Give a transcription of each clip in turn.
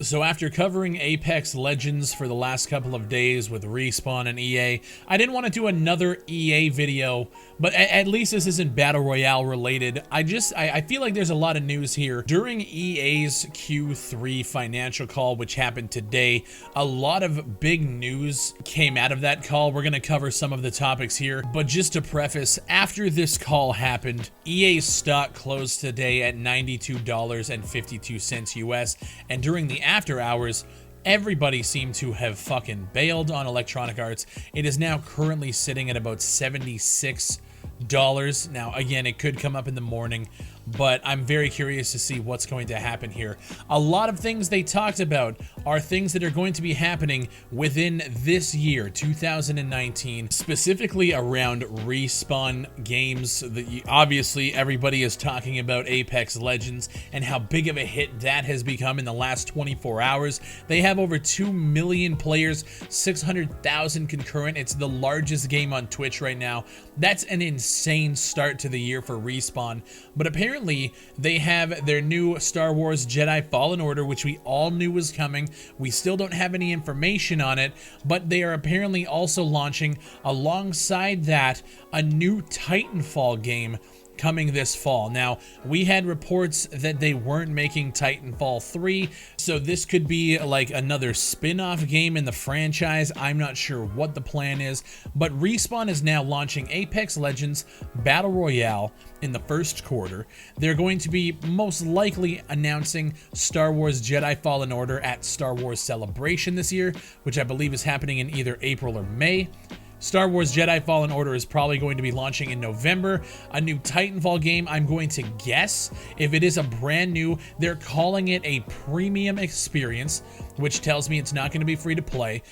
So after covering Apex Legends for the last couple of days with Respawn and EA, I didn't want to do another EA video, but at least this isn't Battle Royale related. I feel like there's a lot of news here. During EA's Q3 financial call, which happened today, a lot of big news came out of that call. We're going to cover some of the topics here, but just to preface, after this call happened, EA's stock closed today at $92.52 US, and during the after hours, everybody seemed to have fucking bailed on Electronic Arts. It is now currently sitting at about $76. Now, again, it could come up in the morning, but I'm very curious to see what's going to happen here. A lot of things they talked about are things that are going to be happening within this year, 2019, specifically around Respawn games. Obviously, everybody is talking about Apex Legends and how big of a hit that has become in the last 24 hours. They have over 2 million players, 600,000 concurrent. It's the largest game on Twitch right now. That's an insane start to the year for Respawn, but apparently they have their new Star Wars Jedi Fallen Order, which we all knew was coming. We still don't have any information on it, but they are apparently also launching, alongside that, a new Titanfall game coming this fall. Now, we had reports that they weren't making Titanfall 3, so this could be like another spin-off game in the franchise. I'm not sure what the plan is, but Respawn is now launching Apex Legends Battle Royale in the first quarter. They're going to be most likely announcing Star Wars Jedi Fallen Order at Star Wars Celebration this year, which I believe is happening in either April or May. Star Wars Jedi Fallen Order is probably going to be launching in November. A new Titanfall game, I'm going to guess, if it is a brand new, they're calling it a premium experience, which tells me it's not going to be free to play.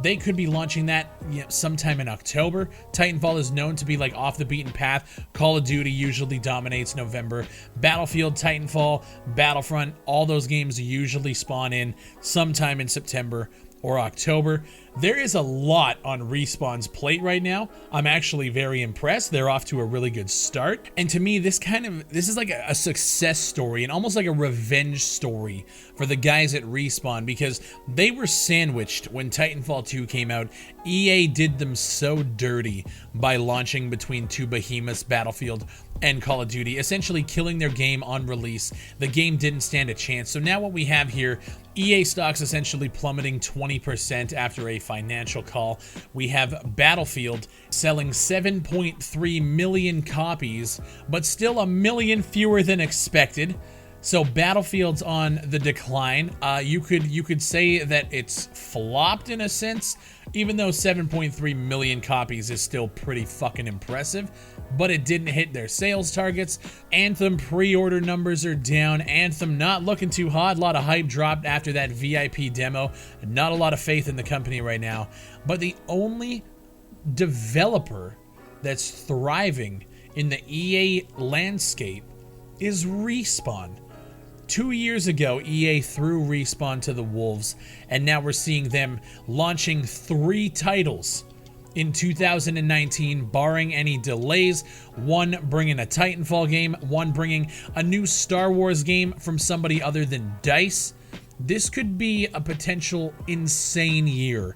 They could be launching that sometime in October. Titanfall is known to be like off the beaten path. Call of Duty usually dominates November. Battlefield, Titanfall, Battlefront, all those games usually spawn in sometime in September or October. There is a lot on Respawn's plate right now. I'm actually very impressed. They're off to a really good start. And to me, this is like a success story and almost like a revenge story for the guys at Respawn, because they were sandwiched when Titanfall 2 came out. EA did them so dirty by launching between two behemoths, Battlefield and Call of Duty, essentially killing their game on release. The game didn't stand a chance. So now what we have here, EA stocks essentially plummeting 20% after a financial call. We have Battlefield selling 7.3 million copies, but still a million fewer than expected. So Battlefield's on the decline. You could say that it's flopped in a sense, even though 7.3 million copies is still pretty fucking impressive, but it didn't hit their sales targets. Anthem pre-order numbers are down. Anthem not looking too hot. A lot of hype dropped after that VIP demo. Not a lot of faith in the company right now. But the only developer that's thriving in the EA landscape is Respawn. 2 years ago, EA threw Respawn to the wolves, and now we're seeing them launching 3 titles in 2019, barring any delays. One bringing a Titanfall game, one bringing a new Star Wars game from somebody other than DICE. This could be a potential insane year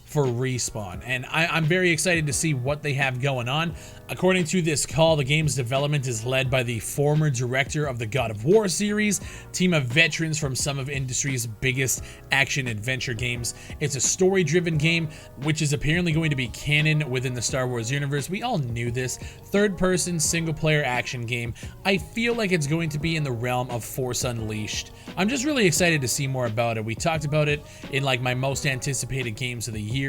for Respawn, and I'm very excited to see what they have going on. According to this call, the game's development is led by the former director of the God of War series, team of veterans from some of industry's biggest action-adventure games. It's a story-driven game, which is apparently going to be canon within the Star Wars universe. We all knew this. Third-person, single-player action game. I feel like it's going to be in the realm of Force Unleashed. I'm just really excited to see more about it. We talked about it in like my most anticipated games of the year.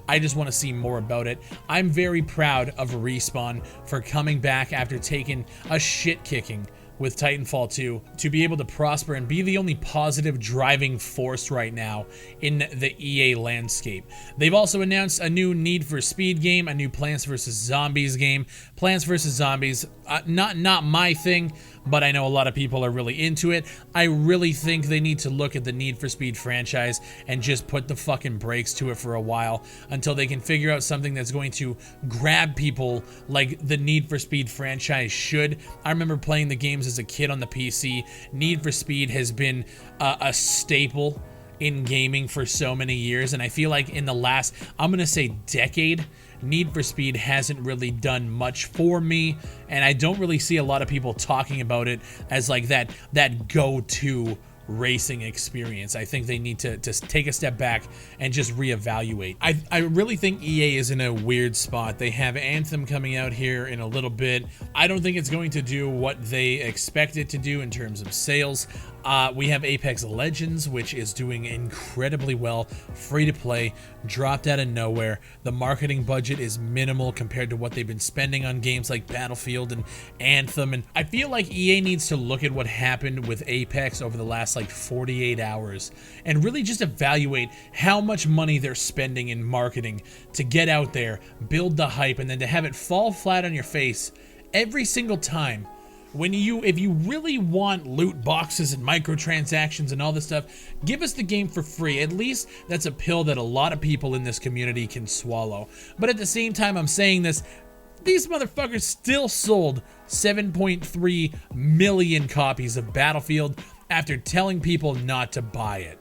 I just want to see more about it. I'm very proud of Respawn for coming back after taking a shit kicking with Titanfall 2 to be able to prosper and be the only positive driving force right now in the EA landscape. They've also announced a new Need for Speed game, a new Plants vs. Zombies game. Plants vs. Zombies, not my thing, but I know a lot of people are really into it. I really think they need to look at the Need for Speed franchise and just put the fucking brakes to it for a while until they can figure out something that's going to grab people like the Need for Speed franchise should. I remember playing the games as a kid on the PC. Need for Speed has been a staple in gaming for so many years, and I feel like in the last, I'm gonna say decade, Need for Speed hasn't really done much for me, and I don't really see a lot of people talking about it as like that go-to racing experience. I think they need to take a step back and just reevaluate. I really think EA is in a weird spot. They have Anthem coming out here in a little bit. I don't think it's going to do what they expect it to do in terms of sales. We have Apex Legends, which is doing incredibly well, free to play, dropped out of nowhere. The marketing budget is minimal compared to what they've been spending on games like Battlefield and Anthem, and I feel like EA needs to look at what happened with Apex over the last like 48 hours and really just evaluate how much money they're spending in marketing to get out there, build the hype, and then to have it fall flat on your face every single time. If you really want loot boxes and microtransactions and all this stuff, give us the game for free. At least that's a pill that a lot of people in this community can swallow. But at the same time I'm saying this, these motherfuckers still sold 7.3 million copies of Battlefield after telling people not to buy it.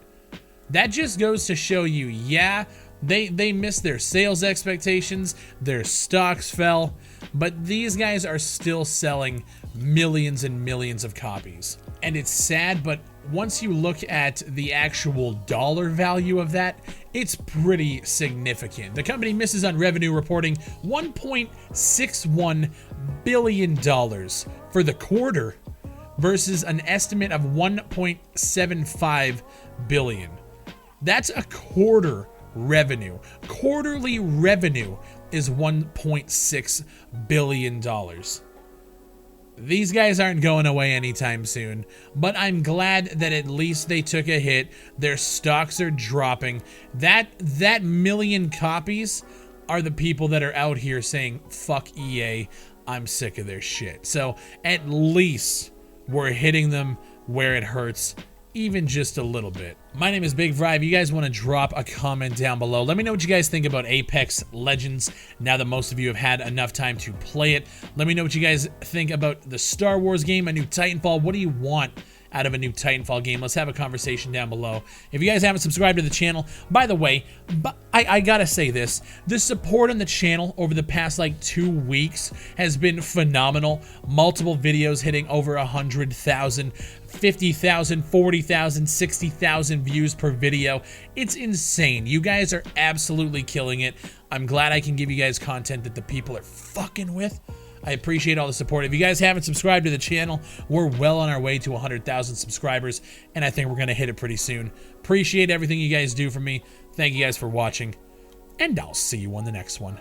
That just goes to show you, yeah, they missed their sales expectations, their stocks fell, but these guys are still selling millions and millions of copies. And it's sad, but once you look at the actual dollar value of that, it's pretty significant. The company misses on revenue, reporting $1.61 billion for the quarter versus an estimate of $1.75 billion. That's a quarter revenue. Quarterly revenue is $1.6 billion. These guys aren't going away anytime soon, but I'm glad that at least they took a hit. Their stocks are dropping. That million copies are the people that are out here saying, fuck EA, I'm sick of their shit. So at least we're hitting them where it hurts, even just a little bit. My name is Bigfry. If you guys want to drop a comment down below, let me know what you guys think about Apex Legends now that most of you have had enough time to play it. Let me know what you guys think about the Star Wars game, a new Titanfall. What do you want out of a new Titanfall game? Let's have a conversation down below. If you guys haven't subscribed to the channel, by the way, I gotta say this, the support on the channel over the past like 2 weeks has been phenomenal. Multiple videos hitting over 100,000, 50,000, 40,000, 60,000 views per video. It's insane. You guys are absolutely killing it. I'm glad I can give you guys content that the people are fucking with. I appreciate all the support. If you guys haven't subscribed to the channel, we're well on our way to 100,000 subscribers, and I think we're going to hit it pretty soon. Appreciate everything you guys do for me. Thank you guys for watching, and I'll see you on the next one.